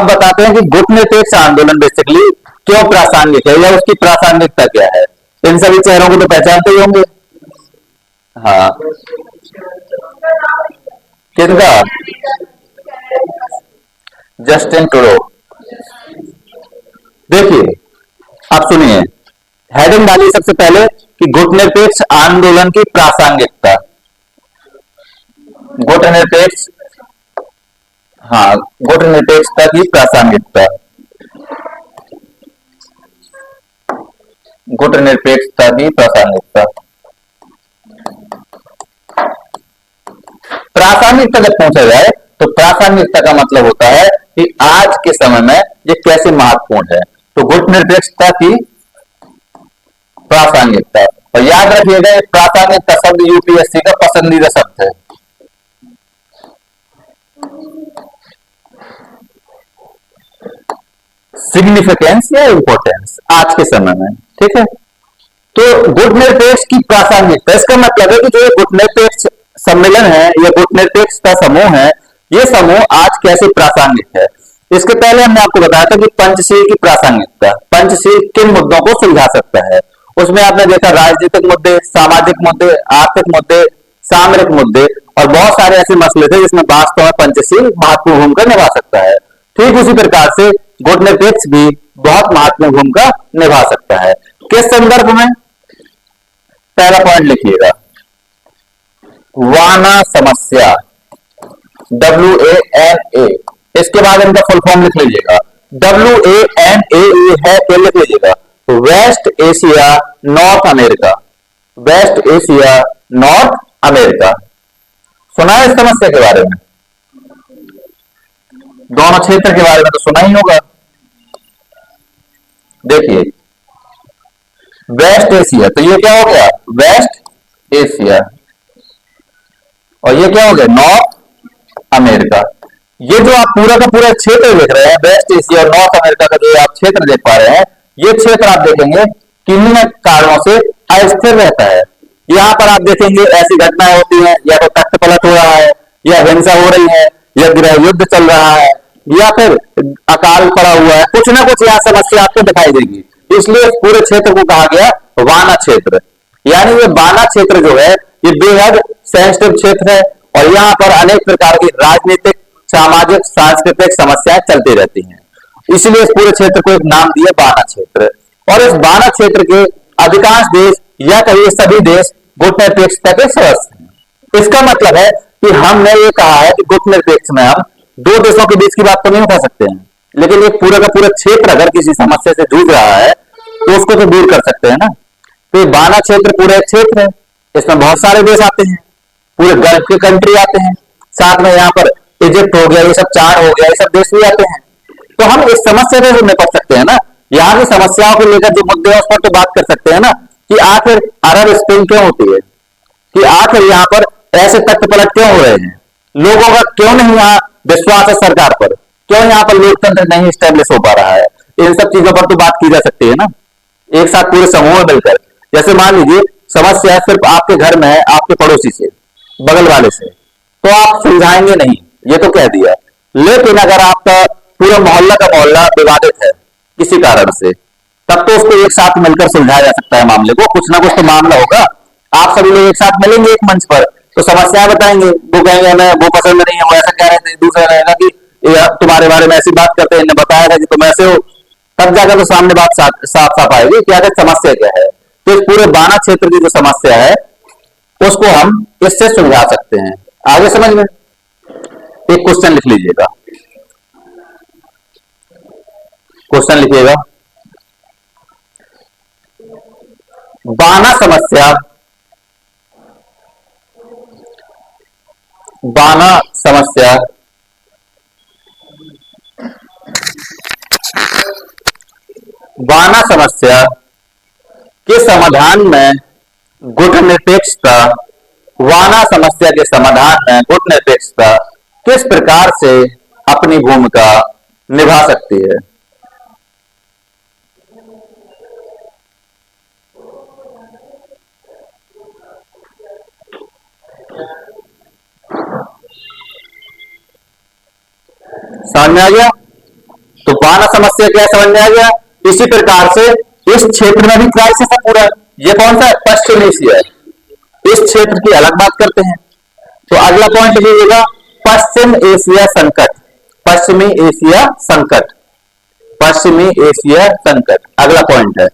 अब बताते हैं कि गुट निरपेक्ष आंदोलन बेसिकली क्यों प्रासंगिक है या उसकी प्रासंगिकता क्या है। इन सभी चेहरों को तो पहचानते ही होंगे। हाँ, किनका? Justin Trudeau. देखिए, आप सुनिए, हेडिंग डाली सबसे पहले कि गुटनिरपेक्ष आंदोलन की प्रासंगिकता। गुटनिरपेक्ष, हाँ, गुटनिरपेक्षता की प्रासंगिकता। गुटनिरपेक्षता की प्रासंगिकता। प्रासंगिकता जब पूछा जाए तो प्रासंगिकता का मतलब होता है कि आज के समय में ये कैसे महत्वपूर्ण है। तो गुटनिरपेक्षता की प्रासंगिकता। और याद रखिएगा, ये प्रासंगिकता शब्द यूपीएससी का पसंदीदा शब्द है। सिग्निफिकेंस या इंपॉर्टेंस आज के समय में, ठीक है। तो गुटनिरपेक्ष की प्रासंगिकता, इसका मतलब है कि जो गुटनिरपेक्ष सम्मेलन है या गुटनिरपेक्ष का समूह है, ये समूह आज कैसे प्रासंगिक है। इसके पहले हमने आपको बताया था कि पंचशील की प्रासंगिकता। पंचशील किन मुद्दों को सुलझा सकता है। उसमें आपने देखा राजनीतिक मुद्दे, सामाजिक मुद्दे, आर्थिक मुद्दे, सामरिक मुद्दे और बहुत सारे ऐसे मसले थे जिसमें वास्तव में पंचशील महत्वपूर्ण भूमिका निभा सकता है। ठीक उसी प्रकार से गुटनिरपेक्ष भी बहुत महत्वपूर्ण भूमिका निभा सकता है। किस संदर्भ में? पहला पॉइंट लिखिएगा, वाना समस्या, WANA। इसके बाद इनका फुल फॉर्म लिख लीजिएगा। WANA ये है, क्या लिख लीजिएगा? West Asia North America. West Asia North America. सुना है इस समस्या के बारे में? दोनों क्षेत्र के बारे में तो सुना ही होगा। देखिए, वेस्ट एशिया, तो ये क्या हो गया? West Asia. और ये क्या हो गया? North America. ये जो आप पूरा का पूरा क्षेत्र देख रहे हैं, वेस्ट एशिया और नॉर्थ अमेरिका का जो आप क्षेत्र देख पा रहे हैं, ये क्षेत्र आप देखेंगे किन्हीं कारणों से अस्थिर रहता है। यहां पर आप देखेंगे ऐसी घटनाएं होती हैं, या तो तख्त पलट हो रहा है, या हिंसा हो रही है, या गृह युद्ध चल रहा है, या फिर अकाल पड़ा हुआ है। कुछ ना कुछ यहाँ समस्या आपको दिखाई देगी। इसलिए इस पूरे क्षेत्र को कहा गया वाना क्षेत्र। यानी ये वाना क्षेत्र जो है, ये बेहद सेंसिटिव क्षेत्र है और यहाँ पर अनेक प्रकार की राजनीतिक, सामाजिक, सांस्कृतिक समस्याएं चलती रहती हैं। इसलिए इस पूरे क्षेत्र को एक नाम दिया वाना क्षेत्र। और इस वाना क्षेत्र के अधिकांश देश या कहिए सभी देश गुटनिरपेक्षता के सदस्य हैं। इसका मतलब है कि हमने ये कहा है कि गुटनिरपेक्ष में हम दो देशों के बीच की बात तो नहीं उठा सकते हैं, लेकिन एक पूरा का पूरा क्षेत्र अगर किसी समस्या से जूझ रहा है तो उसको तो दूर कर सकते हैं ना। तो ये बाना क्षेत्र पूरा एक क्षेत्र है, इसमें बहुत सारे देश आते हैं, पूरे गल्फ के कंट्री आते हैं, साथ में यहाँ पर इजिप्ट हो गया, ये सब चाड हो गया, ये सब देश भी आते हैं। तो हम इस समस्या से निपट सकते हैं ना। यहाँ की समस्याओं को लेकर जो मुद्दे हैं उस पर तो बात कर सकते हैं ना, कि आखिर अरब स्प्रिंग क्यों होती है, कि आखिर यहाँ पर ऐसे तख्त पलट क्यों हो रहे हैं, लोगों का क्यों नहीं यहाँ विश्वास है सरकार पर, क्यों यहाँ पर लोकतंत्र नहीं स्टेब्लिश हो पा रहा है। इन सब चीजों पर तो बात की जा सकती है ना, एक साथ पूरे समूह में मिलकर। जैसे मान लीजिए समस्या सिर्फ आपके घर में है, आपके पड़ोसी से, बगल वाले से, तो आप सुलझाएंगे नहीं, ये तो कह दिया। लेकिन अगर आपका पूरा मोहल्ला का मोहल्ला विवादित है किसी कारण से, तब तो उसको एक साथ मिलकर सुलझाया जा सकता है मामले को। कुछ ना कुछ तो मामला होगा, आप सभी लोग एक साथ मिलेंगे एक मंच पर, तो समस्या बताएंगे। वो कहेंगे हमें वो पसंद नहीं है, वो ऐसा कह रहे थे। दूसरा रहेगा कि तुम्हारे बारे में ऐसी बात करते हैं, इन्हें बताया था कि तुम ऐसे हो। तब जाकर तो सामने बात साफ साफ आएगी कि आखिर समस्या क्या है। तो इस पूरे बाना क्षेत्र की जो समस्या है उसको हम इससे सुलझा सकते हैं। आगे समझ में? एक क्वेश्चन लिख लीजिएगा। क्वेश्चन लिखिएगा, बाना समस्या, बाना समस्या बाना समस्या के समाधान में गुटनिरपेक्षता, वाना समस्या के समाधान में गुटनिरपेक्षता किस प्रकार से अपनी भूमिका निभा सकती है। समझ में आ गया? तो वाना समस्या क्या समझ में आ गया। इसी प्रकार से इस क्षेत्र में भी क्राइसिस है पूरा। ये कौन सा है, पश्चिम एशिया है। इस क्षेत्र की अलग बात करते हैं। तो अगला पॉइंट लीजिएगा, पश्चिम एशिया संकट। पश्चिमी एशिया संकट, पश्चिमी एशिया संकट अगला पॉइंट है।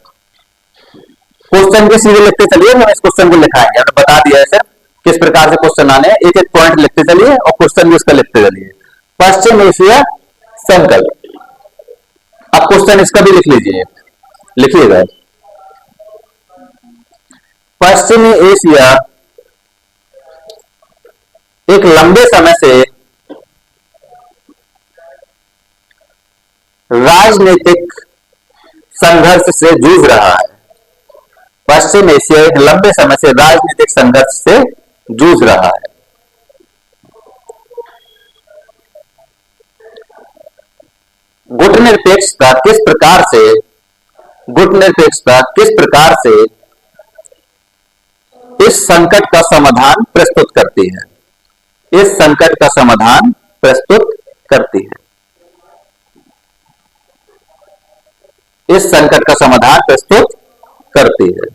क्वेश्चन के सीधे लिखते चलिए, हम इस क्वेश्चन को लिखाएंगे, हमने बता दिया है सर किस प्रकार से क्वेश्चन आने हैं। एक एक पॉइंट लिखते चलिए और क्वेश्चन भी उसका लिखते चलिए। पश्चिम एशिया संकट। अब क्वेश्चन इसका भी लिख लीजिए, लिखिएगा। पश्चिमी एशिया एक लंबे समय से राजनीतिक संघर्ष से जूझ रहा है। पश्चिम एशिया एक लंबे समय से राजनीतिक संघर्ष से जूझ रहा है। गुटनिरपेक्षता किस प्रकार से, गुटनिरपेक्षता किस प्रकार से इस संकट का समाधान प्रस्तुत करती है, इस संकट का समाधान प्रस्तुत करती है, इस संकट का समाधान प्रस्तुत करती है।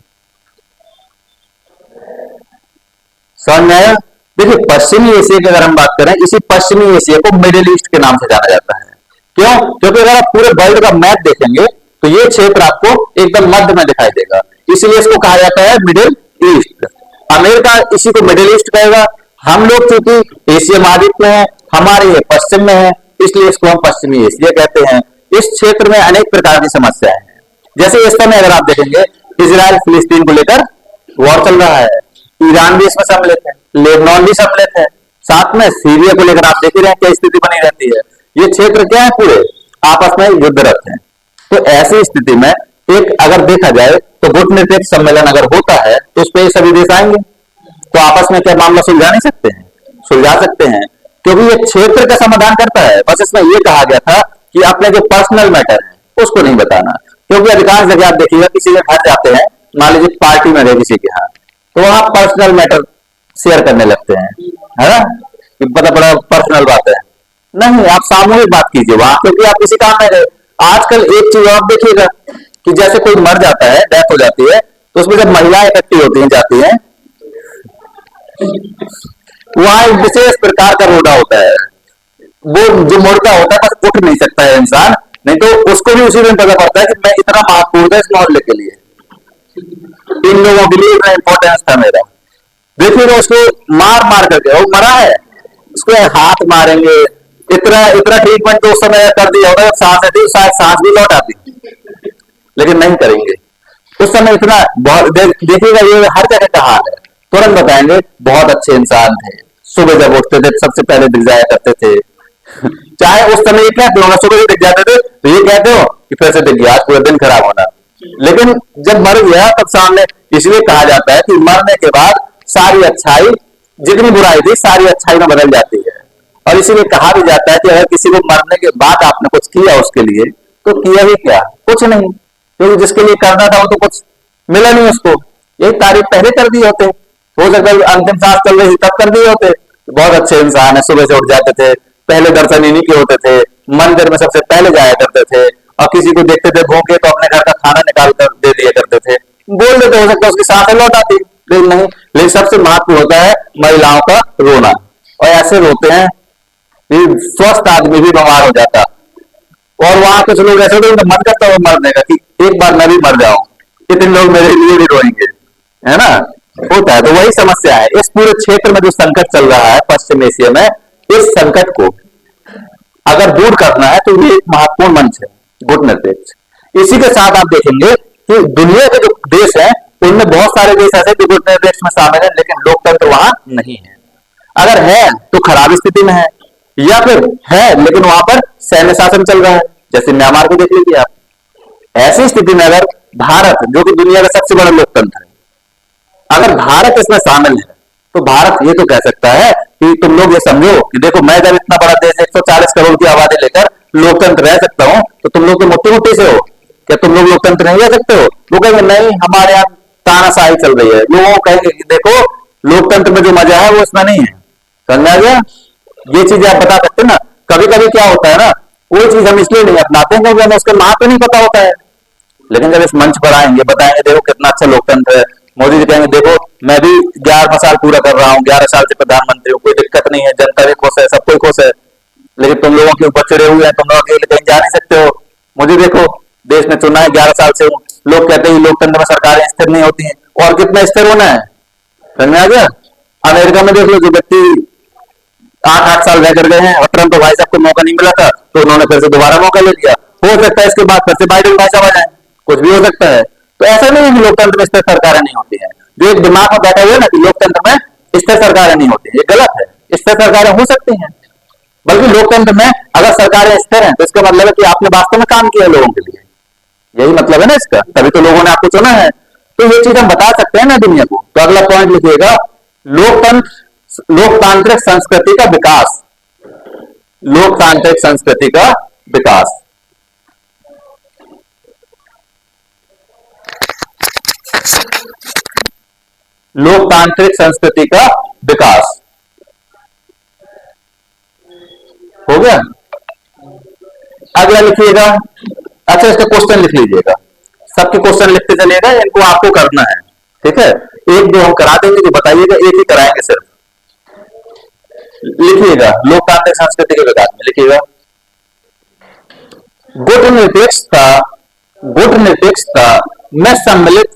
समझ में आया। देखिए पश्चिमी एशिया की अगर हम बात करें, इसी पश्चिमी एशिया को मिडिल ईस्ट के नाम से जाना जाता है। क्यों, क्योंकि अगर आप पूरे वर्ल्ड का मैप देखेंगे तो ये क्षेत्र आपको एकदम मध्य में दिखाई देगा, इसलिए इसको कहा जाता है मिडिल ईस्ट। अमेरिका इसी को मिडिल ईस्ट कहेगा। हम लोग चूंकि एशिया महाद्वीप में है, हमारे ये पश्चिम में है, इसलिए इसको हम पश्चिमी एशिया कहते हैं। इस क्षेत्र में अनेक प्रकार की समस्याएं हैं। जैसे इस समय अगर आप देखेंगे, इजराइल फिलिस्तीन को लेकर वॉर चल रहा है, ईरान भी इसमें सम्मिलित है, लेबनान भी सम्मिलित है, साथ में सीरिया को लेकर आप देख ही रहे हैं क्या स्थिति बनी रहती है। ये क्षेत्र क्या है, पूरे आपस में युद्धरत हैं। तो ऐसी स्थिति में एक अगर देखा जाए तो गुटनिरपेक्ष सम्मेलन अगर होता है तो उस पर सभी देश आएंगे, तो आपस में क्या मामला सुलझा नहीं सकते हैं, सुलझा सकते हैं, क्योंकि ये क्षेत्र का समाधान करता है। बस इसमें यह कहा गया था कि अपने जो पर्सनल मैटर है उसको नहीं बताना, क्योंकि अधिकांश जगह आप देखिएगा किसी के घर जाते हैं, मान लीजिए पार्टी में गए किसी के यहाँ, तो वहां पर्सनल मैटर शेयर करने लगते हैं, है ना, कि बड़ा बड़ा पर्सनल बात है। नहीं, आप सामूहिक बात कीजिए वहां, क्योंकि आप किसी काम में गए। आजकल एक चीज आप देखिएगा कि जैसे कोई मर जाता है, डेथ हो जाती है, तो उसमें जब महिलाएं इकट्ठी होती हैं, जाती हैं, वहां एक विशेष प्रकार का रोड़ा होता है। वो जो मुर्दा होता है बस उठ नहीं सकता है इंसान, नहीं तो उसको भी उसी दिन पता पड़ता है कि मैं इतना महत्वपूर्ण था इस मोहल्ले के लिए, इन लोगों के लिए इतना इंपॉर्टेंस था मेरा। देखिएगा उसको मार मार करके, वो मरा है, उसको हाथ मारेंगे, इतना इतना ट्रीटमेंट तो उस समय कर दिया होगा, सांस आती शायद सांस भी लौट आती, लेकिन नहीं करेंगे उस समय इतना। देखिएगा ये हर जगह का हाल है, तुरंत बताएंगे बहुत अच्छे इंसान थे, सुबह जब उठते थे सबसे पहले दिख जाया करते थे। चाहे उस समय ये कहते हो सुबह दिख जाते थे तो ये कहते हो कि फिर से दिख गया, आज पूरा दिन खराब होना, लेकिन जब मर गया तब सामने। इसलिए कहा जाता है कि मरने के बाद सारी अच्छाई, जितनी बुराई थी सारी अच्छाई में बदल जाती है। और इसीलिए कहा भी जाता है कि अगर किसी को मरने के बाद आपने कुछ किया उसके लिए, तो किया ही क्या, कुछ नहीं, क्योंकि जिसके लिए करना था वो तो कुछ मिला नहीं उसको। यही तारीफ पहले कर दिए होते, हो सकता है अंतिम सांस चल रही तब कर दिए होते। बहुत अच्छे इंसान है, सुबह से उठ जाते थे, पहले दर्शन इन्हीं के होते थे, मंदिर में सबसे पहले जाया करते थे, और किसी को देखते थे भूखे तो अपने घर का खाना निकाल कर दे दिया करते थे, बोल देते हो सकता है उसकी सांसें लौट आती, लेकिन नहीं। लेकिन सबसे महत्व होता है महिलाओं का रोना, और ऐसे रोते हैं कि स्वस्थ आदमी भी बीमार हो जाता। और वहां कुछ लोग ऐसे होते हैं मन करता है मरने का कि एक बार मैं भी मर जाऊं, कितने लोग मेरे लिए भी रोएंगे, है ना, होता है। तो वही समस्या है इस पूरे क्षेत्र में जो संकट चल रहा है पश्चिम एशिया में। इस संकट को अगर दूर करना है तो ये एक महत्वपूर्ण मंच है गुटनिरपेक्ष। इसी के साथ आप देखेंगे कि दुनिया के जो देश हैं उनमें बहुत सारे देश ऐसे जो गुटनिरपेक्ष में शामिल है, लेकिन लोकतंत्र वहां नहीं है। अगर है तो खराब स्थिति में है, या फिर है लेकिन वहां पर सैन्य शासन चल रहा है, जैसे म्यांमार को देख लीजिए आप। ऐसी स्थिति में अगर भारत, जो कि दुनिया का सबसे बड़ा लोकतंत्र है, अगर भारत इसमें शामिल है तो भारत ये तो कह सकता है कि तुम लोग ये समझो कि देखो मैं जब इतना बड़ा देश 140 करोड़ की आबादी लेकर लोकतंत्र रह सकता हूं, तो तुम लोग तो मोटी मोटी से हो, क्या तुम लोग लोकतंत्र नहीं रह सकते हो? वो कहेंगे नहीं, हमारे यहाँ तानाशाही चल रही है। लोगों कहेंगे कि देखो लोकतंत्र में जो मजा है वो इसमें नहीं है। समझ आ गया? ये चीजें आप बता सकते ना। कभी कभी क्या होता है ना, कोई चीज हम इसलिए नहीं अपनाते हैं क्योंकि हमें उसका महत्व नहीं पता होता है। लेकिन जब इस मंच पर आएंगे, बताएंगे देखो कितना अच्छा लोकतंत्र है, मोदी जी कहेंगे देखो मैं भी 11 साल पूरा कर रहा हूँ, 11 साल से प्रधानमंत्री हूँ, कोई दिक्कत नहीं है, जनता भी खुश है, सब कोई खुश है, लेकिन तुम लोगों के ऊपर चिड़े हुए हैं, तुम लोग अकेले कहीं जा नहीं सकते हो। मुझे देखो देश ने चुना है, 11 साल से हूँ। लोग कहते हैं लोकतंत्र में सरकारें स्थिर नहीं होती हैं, और कितना स्थिर होना है, समझ में आ गया। अमेरिका में देख लो, जो व्यक्ति 8 8 साल रह कर गए हैं, और ट्रंप भाई साहब को मौका नहीं मिला था तो उन्होंने फिर से दोबारा मौका ले लिया। हो सकता है इसके बाद फिर से बाइडेन भाई साहब आ जाए, कुछ भी हो सकता है। तो ऐसा नहीं है कि लोकतंत्र में स्थिर सरकारें नहीं होती है। जो एक दिमाग में बैठा हुआ है ना कि लोकतंत्र में स्थिर सरकारें नहीं होती, ये गलत है। स्थिर सरकारें हो सकती हैं, बल्कि लोकतंत्र में अगर सरकारें स्थिर हैं तो इसका मतलब है कि आपने वास्तव में काम किया लोगों के लिए, यही मतलब है ना इसका, तभी तो लोगों ने आपको चुना है। तो ये चीज हम बता सकते हैं ना दुनिया को। तो अगला पॉइंट लिखिएगा, लोकतंत्र लोकतांत्रिक संस्कृति का विकास। लोकतांत्रिक संस्कृति का विकास। लोकतांत्रिक संस्कृति का विकास हो गया। अगला लिखिएगा, अच्छा इसका क्वेश्चन लिख लीजिएगा, सबके क्वेश्चन लिखते चलिएगा, इनको आपको करना है, ठीक है। एक दो हम करा देंगे, जो बताइएगा, एक ही कराएंगे सिर्फ। लिखिएगा लोकतांत्रिक संस्कृति के विकास में, लिखिएगा गुटनिरपेक्षता। गुटनिरपेक्षता में सम्मिलित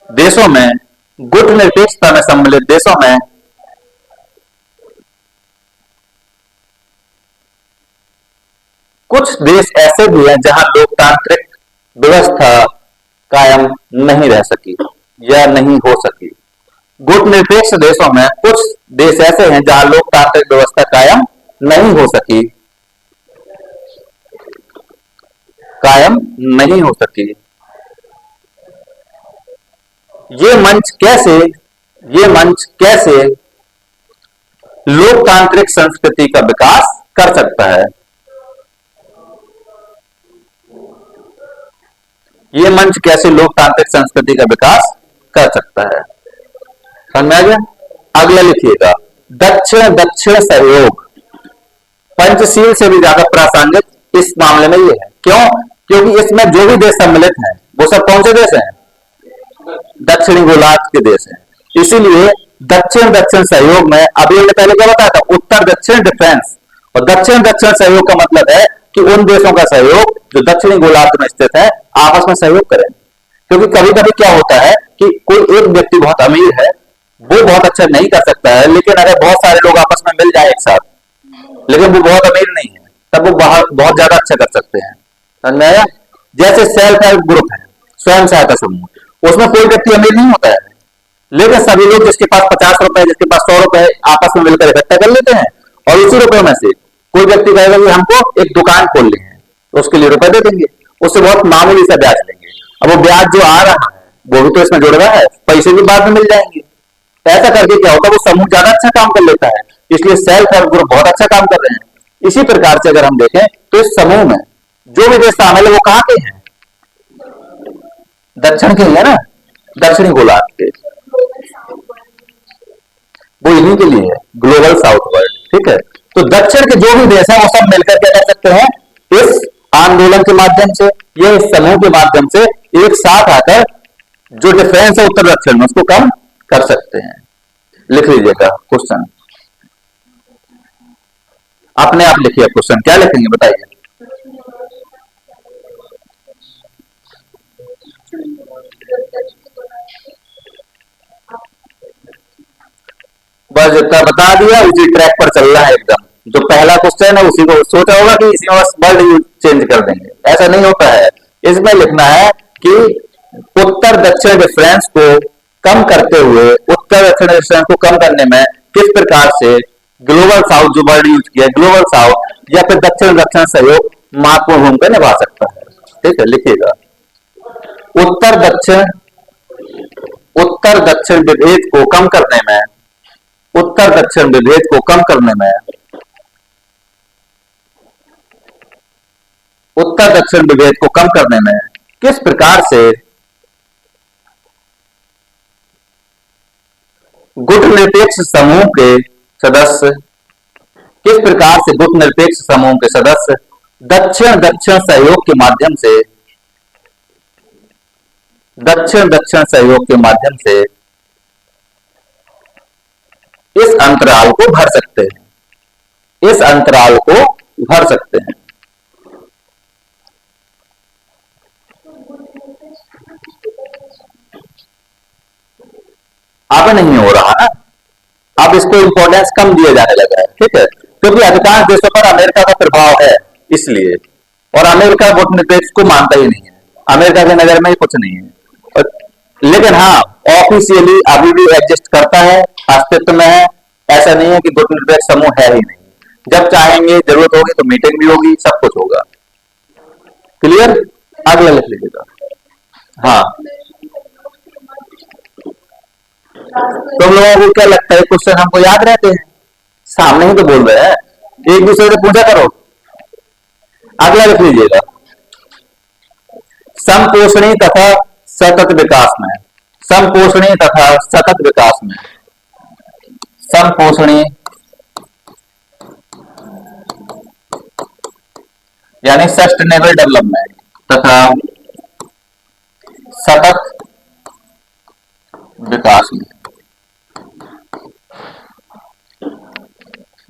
देशों में, गुटनिरपेक्षता में सम्मिलित देशों में कुछ देश ऐसे भी हैं जहां लोकतांत्रिक व्यवस्था कायम नहीं रह सकी या नहीं हो सकी। गुटनिरपेक्ष देशों में कुछ देश ऐसे हैं जहां लोकतांत्रिक व्यवस्था कायम नहीं हो सकी, कायम नहीं हो सकी। ये मंच कैसे लोकतांत्रिक संस्कृति का विकास कर सकता है। ये मंच कैसे लोकतांत्रिक संस्कृति का विकास कर सकता है, समझ में आ गया। अगला लिखिएगा, दक्षिण दक्षिण सहयोग। पंचशील से भी ज्यादा प्रासंगिक इस मामले में ये है। क्यों? क्योंकि इसमें जो भी देश सम्मिलित हैं वो सब कौन से देश हैं? दक्षिणी गोलार्ध के देश हैं। इसीलिए दक्षिण दक्षिण सहयोग में, अभी हमने पहले क्या बताया था, उत्तर दक्षिण डिफेंस, और दक्षिण दक्षिण सहयोग का मतलब है कि उन देशों का सहयोग जो दक्षिणी गोलार्ध में स्थित है आपस में सहयोग करें। क्योंकि कभी कभी क्या होता है कि कोई एक व्यक्ति बहुत अमीर है, वो बहुत अच्छा नहीं कर सकता है, लेकिन अगर बहुत सारे लोग आपस में मिल जाए एक साथ, लेकिन वो बहुत अमीर नहीं है, तब वो बहुत ज्यादा अच्छा कर सकते हैं, समझ में आया। जैसे सेल्फ हेल्प ग्रुप है, स्वयं सहायता समूह, उसमें कोई व्यक्ति अमीर नहीं होता है, लेकिन सभी लोग जिसके पास 50 रुपए, जिसके पास 100 रुपए, आपस में मिलकर इकट्ठा कर लेते हैं, और उसी रुपए में से कोई व्यक्ति कहेगा कि हमको एक दुकान खोलनी है, तो उसके लिए रुपए दे देंगे, उससे बहुत मामूली सा ब्याज लेंगे। अब वो ब्याज जो आ रहा है वो भी तो इसमें जुड़ रहा है, पैसे भी बाद में मिल जाएंगे। ऐसा करके क्या होता है, वो समूह ज्यादा अच्छा काम कर लेता है, इसलिए सेल्फ हेल्प ग्रुप बहुत अच्छा काम कर रहे हैं। इसी प्रकार से अगर हम देखें तो इस समूह में जो भी देश शामिल है वो कहां के हैं? दक्षिण के ही है ना, दक्षिणी गोलार्ध के, वो इन्हीं के लिए है, ग्लोबल साउथ वर्ल्ड, ठीक है। तो दक्षिण के जो भी देश है वो सब मिलकर क्या कर सकते हैं, इस आंदोलन के माध्यम से, ये इस समूह के माध्यम से एक साथ आकर जो डिफरेंस है उत्तर दक्षिण में उसको कम कर सकते हैं। लिख लीजिएगा क्वेश्चन, अपने आप लिखिए क्वेश्चन, क्या लिखेंगे बताइए। बस इतना बता दिया, उसी ट्रैक पर चल रहा है एकदम। जो पहला क्वेश्चन है उसी को सोचा होगा कि इसी में बस वर्ड चेंज कर देंगे, ऐसा नहीं होता है। इसमें लिखना है कि उत्तर दक्षिण डिफरेंस को कम करते हुए, उत्तर दक्षिण डिफरेंस को कम करने में किस प्रकार से ग्लोबल साउथ, जो वर्ड यूज किया ग्लोबल साउथ या फिर दक्षिण दक्षिण सहयोग महत्वपूर्ण भूमिका निभा सकता है, ठीक है। लिखिएगा उत्तर दक्षिण विभेद को कम करने में, उत्तर दक्षिण विभेद को कम करने में, उत्तर दक्षिण विभेद को कम करने में किस प्रकार से गुटनिरपेक्ष समूह के सदस्य, किस प्रकार से गुटनिरपेक्ष समूह के सदस्य दक्षिण दक्षिण सहयोग के माध्यम से दक्षिण दक्षिण सहयोग के माध्यम से इस अंतराल को भर सकते हैं, इस अंतराल को भर सकते हैं। अब नहीं हो रहा ना, अब इसको इंपॉर्टेंस कम दिया जाने लगा है, ठीक है, क्योंकि अधिकांश देशों पर अमेरिका का प्रभाव है इसलिए, और अमेरिका वोट निरपेक्ष को मानता ही नहीं है, अमेरिका के नजर में ही कुछ नहीं है। और, लेकिन हाँ, ऑफिशियली अभी भी एग्जिस्ट करता है, अस्तित्व में है, ऐसा नहीं है कि वोट निरपेक्ष समूह है ही नहीं। जब चाहेंगे, जरूरत होगी तो मीटिंग भी होगी, सब कुछ होगा। क्लियर? अगला लिख लीजिएगा। हाँ, तुम लोगों को क्या लगता है क्वेश्चन हमको याद रहते हैं? सामने ही तो बोल रहे हैं, एक दूसरे से पूछा करो। अगला लिख लीजिएगा, समपोषणी तथा सतत विकास में, समपोषणी तथा सतत विकास में, समपोषणी यानी सस्टेनेबल डेवलपमेंट तथा सतत विकास में।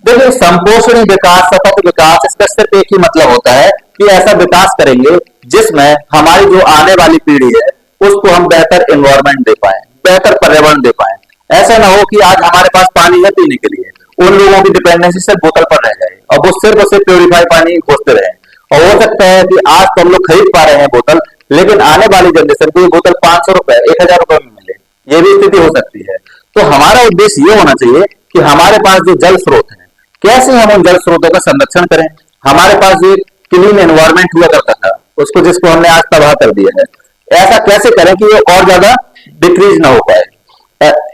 देखिए, संपोषणी विकास, सतत विकास, इसका सिर्फ एक ही मतलब होता है कि ऐसा विकास करेंगे जिसमें हमारी जो आने वाली पीढ़ी है उसको हम बेहतर एनवायरनमेंट दे पाए, बेहतर पर्यावरण दे पाए। ऐसा ना हो कि आज हमारे पास पानी है पीने के लिए, उन लोगों की डिपेंडेंसी सिर्फ बोतल पर रह जाए और वो सिर्फ और सिर्फ प्योरीफाई पानी खोजते रहे। और हो सकता है कि आज तो हम लोग खरीद पा रहे हैं बोतल, लेकिन आने वाली जनरेशन को ये बोतल 500 रुपए, 1000 रुपए में मिले, ये भी स्थिति हो सकती है। तो हमारा उद्देश्य ये होना चाहिए कि हमारे पास जो जल स्रोत है, कैसे हम उन जल स्रोतों का संरक्षण करें। हमारे पास जो क्लीन एनवायरनमेंट हुआ करता था, उसको जिसको हमने आज तबाह कर दिया है, ऐसा कैसे करें कि ये और ज्यादा डिक्रीज ना हो पाए।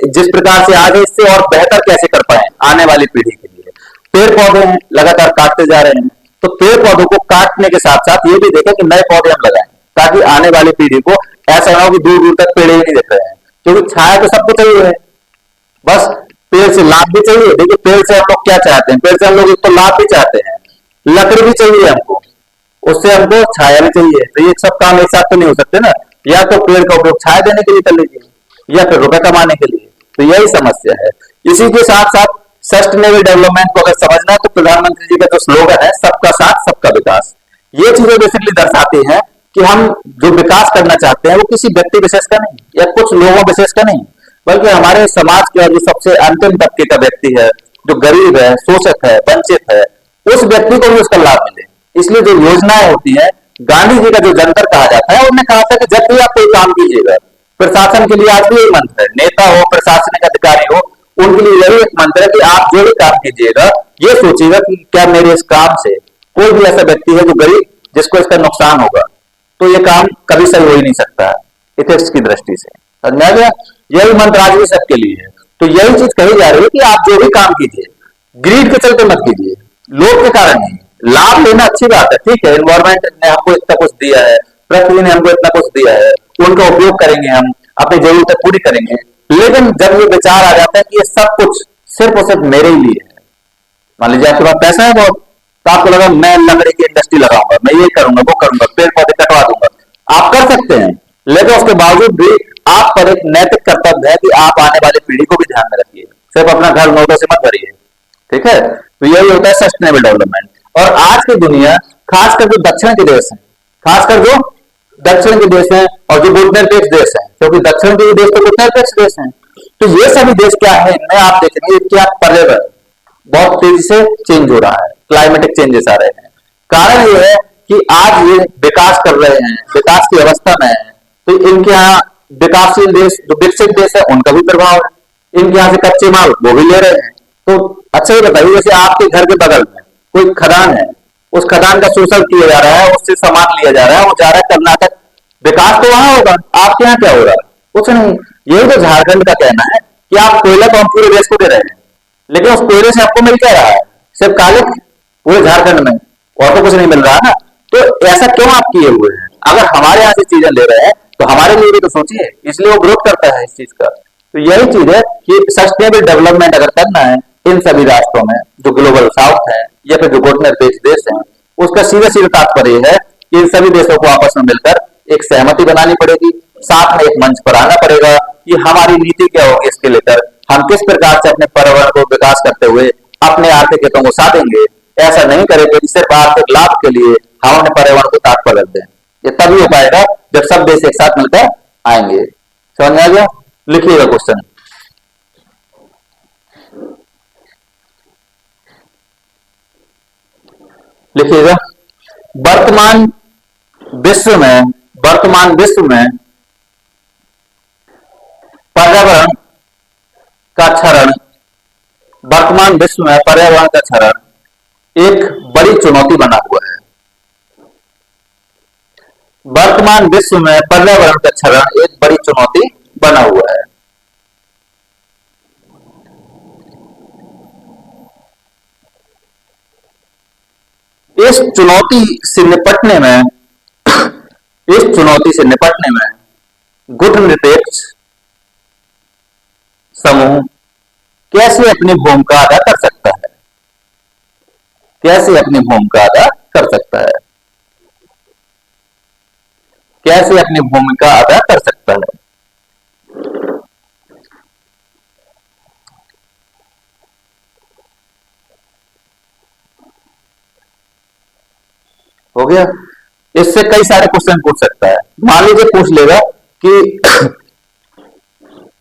जिस प्रकार से आज है, इससे और बेहतर कैसे कर पाए आने वाली पीढ़ी के लिए। पेड़ पौधे हैं, लगातार काटते जा रहे हैं, तो पेड़ पौधों को काटने के साथ साथ ये भी देखें कि नए पौधे हम लगाएं, ताकि आने वाली पीढ़ी को ऐसा ना हो कि दूर दूर तक पेड़ ही नहीं दिख रहे हैं। क्योंकि छाया तो सबको चाहिए है, बस पेड़ से लाभ भी चाहिए। देखिए, पेड़ से हम लोग क्या चाहते हैं, पेड़ से हम लोग एक तो लाभ भी चाहते हैं, लकड़ी भी चाहिए हमको, उससे हमको छाया भी चाहिए। तो ये सब काम एक साथ तो नहीं हो सकते ना, या तो पेड़ का उपयोग छाया देने के लिए कर लीजिए या फिर रुपए कमाने के लिए। तो यही समस्या है। इसी के साथ साथ सस्टेनेबल डेवलपमेंट को अगर समझना है तो प्रधानमंत्री जी का जो स्लोगन है, सबका साथ सबका विकास, ये चीजें बेसिकली दर्शाती हैं कि हम जो विकास करना चाहते हैं वो किसी व्यक्ति विशेष का नहीं या कुछ लोगों विशेष का नहीं, बल्कि हमारे समाज का जो सबसे अंतिम तबके का व्यक्ति है, जो गरीब है, शोषित है, वंचित है, उस व्यक्ति को भी उसका लाभ मिले। इसलिए जो योजनाएं होती है, गांधी जी का जो जंतर कहा जाता है, उन्होंने कहा था कि जब भी आप कोई काम कीजिएगा, प्रशासन के लिए आज भी यही मंत्र है, नेता हो, प्रशासनिक अधिकारी हो, उनके लिए यही एक मंत्र है कि आप जो भी काम कीजिएगा ये सोचिएगा कि क्या मेरे इस काम से कोई भी ऐसा व्यक्ति है जो गरीब, जिसको इसका नुकसान होगा, तो ये काम कभी सही हो ही नहीं सकता इथिक्स की दृष्टि से। समझ आ गया? यही मंत्र आज भी सबके लिए है। तो यही चीज कही जा रही है कि आप जो भी काम कीजिए, ग्रीड के चलते मत कीजिए, लोभ के कारण नहीं। लाभ लेना अच्छी बात है, ठीक है, एनवायरमेंट ने हमको इतना कुछ दिया है, प्रकृति ने हमको इतना कुछ दिया है, उनका उपयोग करेंगे, हम अपनी जरूरतें पूरी करेंगे। लेकिन जब ये विचार आ जाता है कि ये सब कुछ सिर्फ और सिर्फ मेरे ही लिए है, मान लीजिए आपके पास पैसा है बहुत, तो आपको लगा मैं लकड़ी की इंडस्ट्री लगाऊंगा, मैं ये करूंगा, वो करूंगा, पेड़ पौधे कटवा दूंगा, आप कर सकते हैं, लेकिन उसके बावजूद भी आप पर एक नैतिक कर्तव्य है कि आप आने वाली पीढ़ी को भी ध्यान में रखिए, सिर्फ अपना घर नोटों से मत भरिए। ठीक है? तो यही होता है सस्टेनेबल डेवलपमेंट। और आज की दुनिया, खासकर जो दक्षिण के देश हैं, खासकर जो दक्षिण के देश हैं और जो गुटनिरपेक्ष देश हैं, क्योंकि दक्षिण के देश तो गुटनिरपेक्ष देश हैं, तो ये सभी देश क्या है, इनमें आप देखेंगे क्या पर्यावरण बहुत तेजी से चेंज हो रहा है, क्लाइमेटिक चेंजेस आ रहे हैं। कारण ये है कि आज ये विकास कर रहे हैं, विकास की अवस्था में है, तो इनके यहाँ विकासशील देश, जो विकसित देश है, उनका भी प्रभाव है। इनके यहाँ से कच्चे माल वो भी ले रहे हैं। तो अच्छा ही बताइए, जैसे आपके घर के बगल में कोई खदान है, उस खदान का शोषण किया जा रहा है, उससे सामान लिया जा रहा है, वो जा रहा है कर्नाटक, विकास तो वहां होगा, आपके यहाँ क्या हो रहा है? कुछ नहीं। यही तो झारखंड का कहना है कि आप कोयला तो हम पूरे देश को दे रहे हैं, लेकिन उस कोयले से आपको मिल क्या रहा है? सिर्फ काले पूरे झारखंड में, और तो कुछ नहीं मिल रहा है ना। तो ऐसा क्यों आप किए हुए हैं? अगर हमारे यहाँ से चीजें ले रहे हैं तो हमारे लिए भी तो सोचिए, इसलिए वो ग्रोथ करता है इस चीज का। तो यही चीज है कि सस्टेनेबल डेवलपमेंट अगर करना है इन सभी राष्ट्रों में, जो ग्लोबल साउथ है या फिर जो गुटनिरपेक्ष देश हैं, उसका सीधा सीधा तात्पर्य है कि इन सभी देशों को आपस में मिलकर एक सहमति बनानी पड़ेगी, साथ में एक मंच पर आना पड़ेगा कि हमारी नीति क्या होगी, इसके लेकर हम किस प्रकार से अपने पर्यावरण को विकास करते हुए अपने आर्थिक हितों को साधेंगे। ऐसा नहीं करेंगे कि सिर्फ आर्थिक लाभ के लिए हम अपने पर्यावरण को ताक पर रख दें। ये तभी हो पाएगा जब सब देश एक साथ मिलकर आएंगे। समझ में आ गया? लिखिएगा क्वेश्चन। लिखिएगा, वर्तमान विश्व में पर्यावरण का क्षरण एक बड़ी चुनौती बना हुआ है। वर्तमान विश्व में पर्यावरण का क्षरण एक बड़ी चुनौती बना हुआ है। इस चुनौती से निपटने में गुटनिरपेक्ष समूह कैसे अपनी भूमिका अदा कर सकता है? कैसे अपनी भूमिका अदा कर सकता है? हो गया? इससे कई सारे क्वेश्चन पूछ सकता है। मान लीजिए पूछ लेगा कि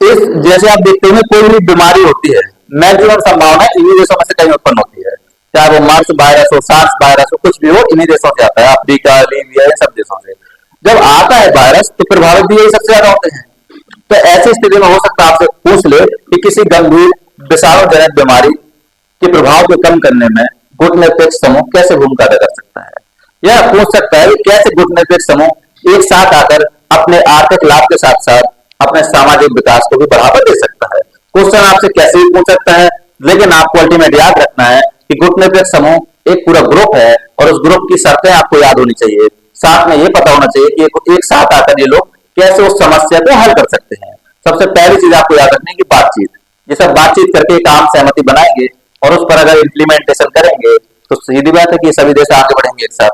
इस जैसे आप देखते हैं कोई भी बीमारी होती है, मैक्सिमम संभावना इन्हीं देशों में से कहीं उत्पन्न होती है, चाहे वो मार्स वायरस हो, सार्स वायरस हो, कुछ भी हो, इन्हीं देशों से आता है, अफ्रीका, लीबिया, इन सब देशों से। जब आता है वायरस तो प्रभावित भी यही सबसे ज्यादा होते हैं। तो ऐसी स्थिति में हो सकता है आपसे पूछ ले कि किसी गंभीर विषाणुजनित बीमारी के प्रभाव को कम करने में गुटनिरपेक्ष समूह कैसे भूमिका अदा कर सकता है, या पूछ सकता है कि कैसे गुटनिरपेक्ष समूह एक साथ आकर अपने आर्थिक लाभ के साथ साथ अपने सामाजिक विकास को भी बढ़ावा दे सकता है। क्वेश्चन आपसे कैसे भी पूछ सकता है, लेकिन आपको अल्टीमेट याद रखना है कि गुटनिरपेक्ष समूह एक पूरा ग्रुप है और उस ग्रुप की शर्तें आपको याद होनी चाहिए। साथ में ये पता होना चाहिए कि एक साथ आकर ये लोग कैसे उस समस्या को हल कर सकते हैं। सबसे पहली चीज आपको याद रखनी है कि बातचीत। ये सब बातचीत करके एक आम सहमति बनाएंगे और उस पर अगर इम्प्लीमेंटेशन करेंगे तो सीधी बात है कि सभी देश आगे बढ़ेंगे एक साथ।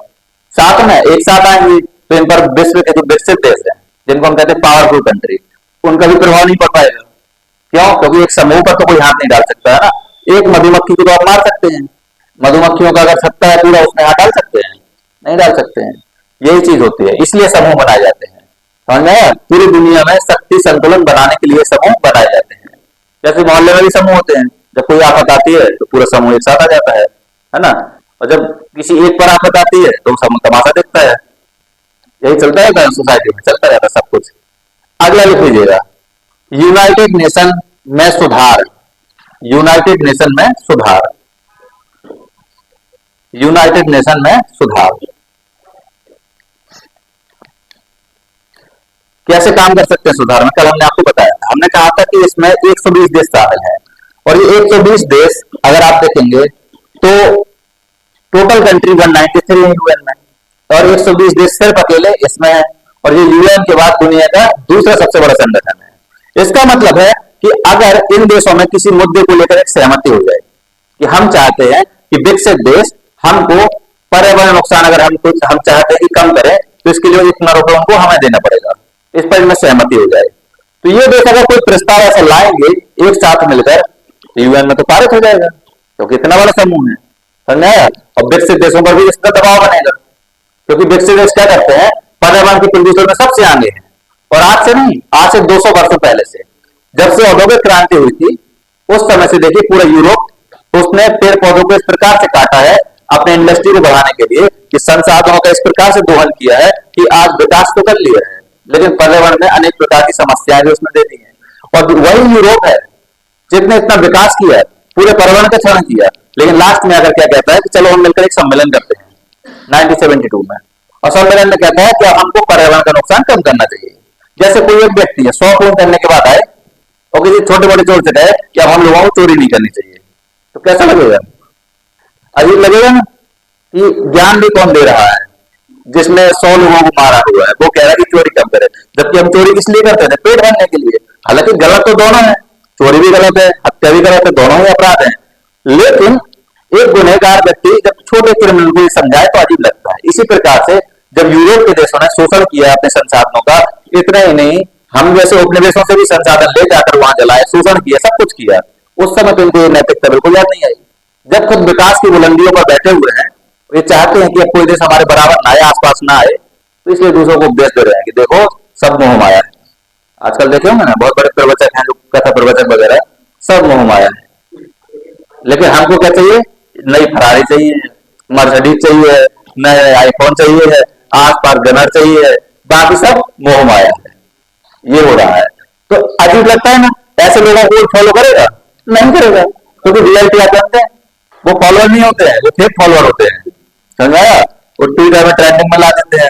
साथ में एक साथ आएंगे तो इन पर विश्व के जो विकसित देश हैं, जिनको हम कहते हैं पावरफुल कंट्री, उनका भी प्रभाव नहीं पड़ पाएगा। क्यों? क्योंकि एक समूह पर तो कोई हाथ नहीं डाल सकता है ना। एक मधुमक्खी को तो आप मार सकते हैं, मधुमक्खियों का अगर सत्ता है पूरा, उसमें हाथ डाल सकते हैं? नहीं डाल सकते हैं। यही चीज होती है, इसलिए समूह बनाए जाते हैं। समझ में आया? पूरी दुनिया में शक्ति संतुलन बनाने के लिए समूह बनाए जाते हैं। जैसे मोहल्ले में भी समूह होते हैं, जब कोई आफत आती है तो पूरा समूह एक साथ आ जाता है ना। और जब किसी एक पर आफत आती है तो समूह तमाशा देखता है। यही चलता है सोसाइटी में, चलता रहता सब कुछ। अगला लिख लीजिएगा, यूनाइटेड नेशन में सुधार। यूनाइटेड नेशन में सुधार। यूनाइटेड नेशन में सुधार कैसे काम कर सकते हैं सुधार में? कल हमने आपको बताया था, हमने कहा था कि इसमें 120 देश शामिल हैं और ये 120 देश अगर आप देखेंगे तो टोटल कंट्री 193 है यूएन में, और 120 देश सिर्फ अकेले इसमें है, और ये यूएन के बाद दुनिया का दूसरा सबसे बड़ा संगठन है। इसका मतलब है कि अगर इन देशों में किसी मुद्दे को लेकर एक सहमति हो जाए कि हम चाहते हैं कि विकसित देश हमको पर्यावरण नुकसान अगर हम चाहते हैं कि कम करें, तो इसके लिए इतना रुपये उनको हमें देना पड़ेगा, इस पर इनमें सहमति हो जाए, तो ये देश अगर कोई प्रस्ताव ऐसा लाएंगे एक साथ मिलकर, यूएन में तो पारित हो जाएगा, क्योंकि इतना बड़ा समूह है। समझ आया? और विकसित देशों पर भी इसका दबाव बनेगा, क्योंकि विकसित देश क्या करते हैं, पर्यावरण के प्रदूषण में सबसे आगे हैं। और आज से नहीं, आज से 200 वर्षों पहले से, जब से औद्योगिक क्रांति हुई थी, उस समय से देखिए पूरा यूरोप उसने पेड़ पौधों को इस प्रकार से काटा है अपने इंडस्ट्री को बढ़ाने के लिए, कि संसाधनों का इस प्रकार से दोहन किया है कि आज विकास तो कर लिया है, लेकिन पर्यावरण में अनेक प्रकार की समस्याएं भी उसमें दे दी हैं। और वही यूरोप है जिसने इतना विकास किया, पूरे पर्यावरण का क्षरण किया, लेकिन लास्ट में आकर क्या कहता है कि चलो हम मिलकर एक सम्मेलन करते हैं 1972 में, और सम्मेलन में कहता है कि हमको पर्यावरण का नुकसान कम करना चाहिए। जैसे कोई एक व्यक्ति है 100 खून करने के बाद आए और किसी छोटे बड़े चोर से कहे कि अब हम लोगों को चोरी नहीं करनी चाहिए, तो कैसा लगेगा? अजीब लगेगा ना, कि ज्ञान भी कौन दे रहा है जिसमें 100 लोगों को मारा हुआ है, वो कह रहा है कि चोरी कम करे, जबकि हम चोरी किस लिए करते थे? पेट भरने के लिए। हालांकि गलत तो दोनों है, चोरी भी गलत है, हत्या भी गलत है, दोनों ही अपराध है, लेकिन एक गुनहगार व्यक्ति जब छोटे क्रिमिनल को समझाए तो अजीब लगता है। इसी प्रकार से जब यूरोप के देशों ने शोषण किया अपने संसाधनों का, इतना ही नहीं हम जैसे उपनिवेशों से भी संसाधन ले जाकर वहां जलाए, शोषण किया, सब कुछ किया, उस समय तो इनको ये नैतिकता बिल्कुल याद नहीं आई। जब खुद विकास की बुलंदियों पर बैठे हुए हैं, ये चाहते हैं कि अब कोई देश हमारे बराबर ना आए, आसपास ना आए, तो इसलिए दूसरों को उपदेश दे रहे हैं कि देखो सब मोह माया है। आजकल देखे होंगे ना, बहुत बड़े प्रवचक हैं जो कथा प्रवचक वगैरह, सब मोह माया है। लेकिन हमको क्या चाहिए? नई फरारी चाहिए, मर्सिडीज चाहिए, नए आईफोन चाहिए है, आसपास गनर चाहिए, बाकी सब मोह माया है। ये हो रहा है तो अजीब लगता है ना। ऐसे लोगों को फॉलो करेगा? नहीं करेगा, क्योंकि रियलिटी आप जानते हैं, वो फॉलोअर नहीं होते हैं, वो फेक फॉलोअर होते हैं। समझाया? वो ट्विटर में ट्रेंडिंग में ला देते हैं,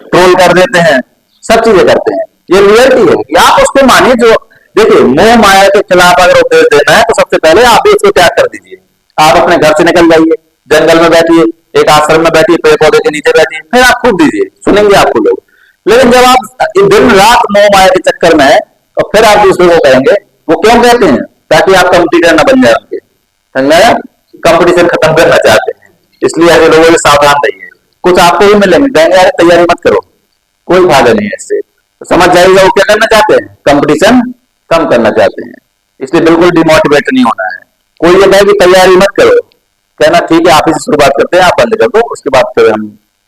ट्रोल कर देते हैं, सब चीजें करते हैं। ये रियलिटी है कि आप उसको मानिए। जो देखिए, मोह माया के खिलाफ अगर उपदेश देना है तो सबसे पहले आप भी इसको त्याग कर दीजिए। आप अपने घर से निकल जाइए, जंगल में बैठिए, एक आश्रम में बैठिए, पेड़ पौधे के नीचे बैठिए, फिर आप खूब दीजिए, सुनेंगे आपको लोग। लेकिन जब आप दिन रात मोह माया के चक्कर में है तो फिर आप दूसरे को कहेंगे, वो क्यों कहते हैं? ताकि आप कंपटीटर न बन जाए उनके। समझाया? कंपटीशन खत्म करना चाहते हैं, इसलिए ऐसे लोगों से सावधान रहिए। कुछ आपको ही मिलेंगे, कहेंगे यार तैयारी मत करो, कोई फायदा नहीं है इससे। तो समझ जाइएगा वो क्या करना चाहते हैं, कंपटीशन कम करना चाहते हैं। इसलिए बिल्कुल डिमोटिवेट नहीं होना है। कोई ये कहे कि तैयारी मत करो, कहना ठीक है आप ही से शुरुआत करते हैं, आप बंद कर दो, उसके बाद फिर हम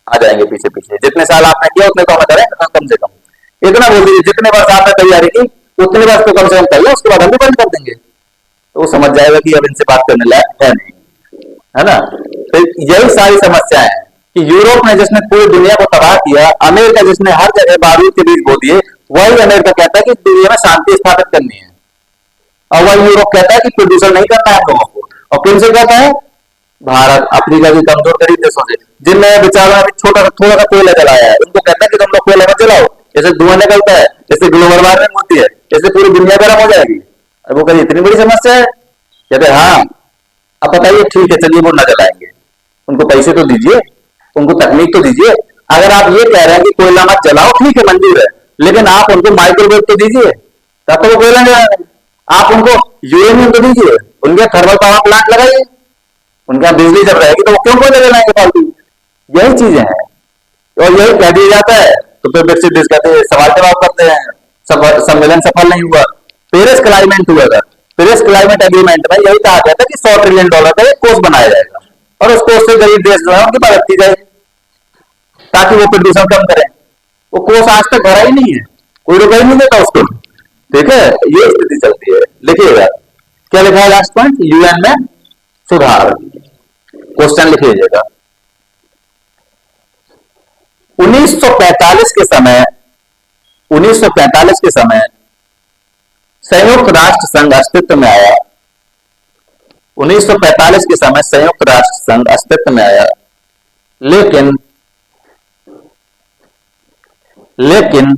आ जाएंगे पीछे पीछे। जितने साल आपने किया उतने तो हम करें, कम से कम इतना बोल दीजिए, जितने वर्ष आपने तैयारी की उतने वर्ष तो कम से कम करिए, उसके बाद हम भी बंद कर देंगे। तो वो समझ जाएगा कि अब इनसे बात करने लायक है नहीं, है ना। तो यही सारी समस्याएं हैं कि यूरोप ने जिसने पूरी दुनिया को तबाह किया, अमेरिका जिसने हर जगह बारूद के बीज बो दिए, वही अमेरिका कहता है कि दुनिया में शांति स्थापित करनी है, और वही यूरोप कहता है कि प्रदूषण नहीं करना है हम लोगों को। और किन से कहता है? भारत, अफ्रीका के कमजोर गरीब देशों से, जिनने बेचारों ने छोटा थोड़ा सा कोयला जलाया है, उनको कहता है कि तुम लोग कोयला मत जलाओ, इससे धुआं निकलता है, इससे ग्लोबल वार्मिंग होती है, इससे पूरी दुनिया गर्म हो जाएगी। अब वो कहीं इतनी बड़ी समस्या है? कहते हाँ। अब बताइए, ठीक है चलिए वो न जलाएंगे, उनको पैसे तो दीजिए, उनको तकनीक तो दीजिए। अगर आप ये कह रहे हैं कि कोयला मत जलाओ, ठीक है मंजूर है, लेकिन आप उनको माइक्रोवेव तो दीजिए, तब तो वो कोयला नहीं जलाएंगे। आप उनको यूरेनियम तो दीजिए, उनके थर्मल पावर प्लांट लगाइए, उनके यहाँ बिजली जब रहेगी तो वो क्यों कोयला जलाएंगे फालतू? यही चीजें हैं और यही कह दिया जाता है। तो फिर विकसित देश कहते हैं, सवाल जवाब करते हैं, सम्मेलन सफल नहीं हुआ। पेरिस क्लाइमेट हुआ था, पेरिस क्लाइमेट एग्रीमेंट में यही कहा गया था कि $100 ट्रिलियन का एक कोष बनाया जाएगा और उस कोष से गरीब देश जो है उनकी मदद की जाएगी ताकि वो प्रदूषण कम करें। वो कोष आज तक भरा ही नहीं है, कोई रुपया ही नहीं देता उसको। ठीक है, ये स्थिति चलती है। लिखिएगा क्या लिखा है लास्ट पॉइंट, यूएन में सुधार। क्वेश्चन लिख लीजिएगा। 1945 के समय 1945 के समय संयुक्त राष्ट्र संघ अस्तित्व में आया। 1945 के समय संयुक्त राष्ट्र संघ अस्तित्व में आया, लेकिन लेकिन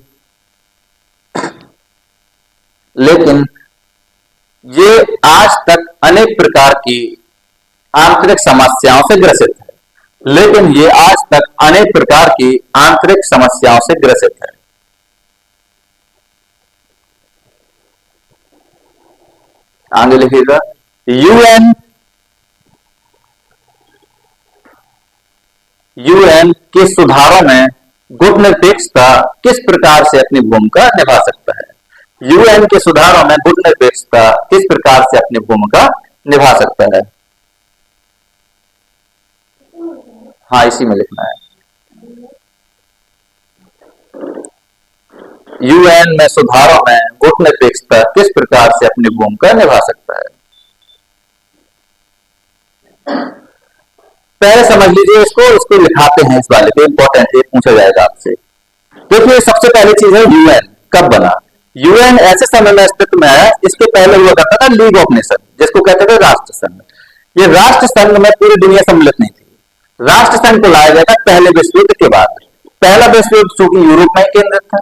लेकिन ये आज तक अनेक प्रकार की आंतरिक समस्याओं से ग्रसित है। लेकिन ये आज तक अनेक प्रकार की आंतरिक समस्याओं से ग्रसित है। आगे लिखिएगा, यूएन के सुधारों में गुटनिरपेक्षता किस प्रकार से अपनी भूमिका निभा सकता है? यूएन के सुधारों में गुटनिरपेक्षता किस प्रकार से अपनी भूमिका निभा सकता है? हाँ, इसी में लिखना है। यूएन में सुधारों में गुटनिरपेक्षता किस प्रकार से अपनी भूमिका निभा सकता है? पहले समझ लीजिए इसको लिखाते हैं, इस वाले पे इंपॉर्टेंट है, पूछा जाएगा आपसे। देखिए सबसे पहली चीज है यूएन कब बना। यूएन ऐसे समय में अस्तित्व में आया, इसके पहले हुआ करता था लीग ऑफ नेशन, जिसको कहते थे राष्ट्र संघ। ये राष्ट्र संघ में पूरी दुनिया सम्मिलित नहीं थी। राष्ट्र संघ को लाया गया था पहले विश्व युद्ध के बाद। पहला विश्व युद्ध चूंकि यूरोप में केंद्रित था,